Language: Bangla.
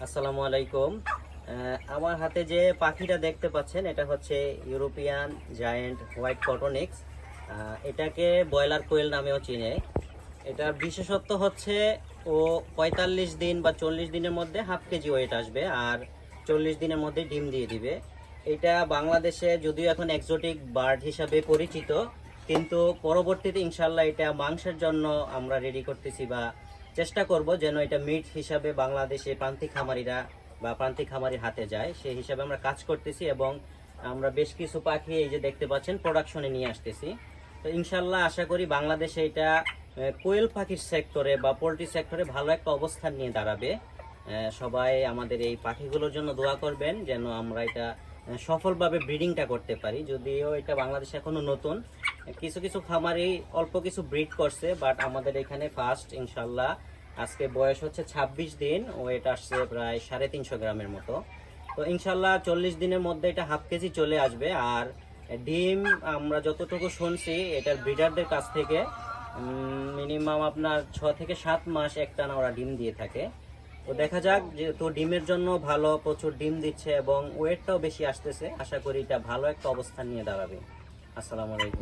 আসসালামু আলাইকুম। আমার হাতে যে পাখিটা দেখতে পাচ্ছেন এটা হচ্ছে ইউরোপিয়ান জায়ান্ট হোয়াইট কটনিক্স। এটাকে ব্রয়লার কোয়েল নামেও চিনে। এটার বিশেষত্ব হচ্ছে ও ৪৫ দিন বা ৪০ দিনের মধ্যে হাফ কেজি ওয়েট আসবে আর ৪০ দিনের মধ্যে ডিম দিয়ে দিবে। এটা বাংলাদেশে যদিও এখন এক্সোটিক বার্ড হিসাবে পরিচিত, কিন্তু পরবর্তীতে ইনশাল্লাহ এটা মাংসের জন্য আমরা রেডি করতেছি বা চেষ্টা করব যেন এটা মিট হিসাবে বাংলাদেশে প্রান্তিক খামারিরা বা প্রান্তিক খামারির হাতে যায়, সেই হিসাবে আমরা কাজ করতেছি এবং আমরা বেশ কিছু পাখি এই যে দেখতে পাচ্ছেন প্রোডাকশনে নিয়ে আসতেছি। তো ইনশাল্লাহ আশা করি বাংলাদেশে এটা কোয়েল পাখির সেক্টরে বা পোলট্রি সেক্টরে ভালো একটা অবস্থান নিয়ে দাঁড়াবে। সবাই আমাদের এই পাখিগুলোর জন্য দোয়া করবেন যেন আমরা এটা সফলভাবে ব্রিডিংটা করতে পারি। যদিও এটা বাংলাদেশে এখনো নতুন, কিছু কিছু খামারি অল্প কিছু ব্রিড করছে, বাট আমাদের এখানে ফার্স্ট ইনশাল্লাহ। আজকে বয়স হচ্ছে ২৬ দিন, ওয়েট আসছে প্রায় ৩৫০ গ্রামের মতো। তো ইনশাল্লাহ ৪০ দিনের মধ্যে এটা হাফ কেজি চলে আসবে। আর ডিম আমরা যতটুকু শুনছি এটার ব্রিডারদের কাছ থেকে মিনিমাম আপনার ৬ থেকে ৭ মাস একটানা ওরা ডিম দিয়ে থাকে। তো দেখা যাক, যেহেতু ডিমের জন্য ভালো, প্রচুর ডিম দিচ্ছে এবং ওয়েটটাও বেশি আসতেছে, আশা করি এটা ভালো একটা অবস্থান নিয়ে দাঁড়াবে। আসসালামু আলাইকুম।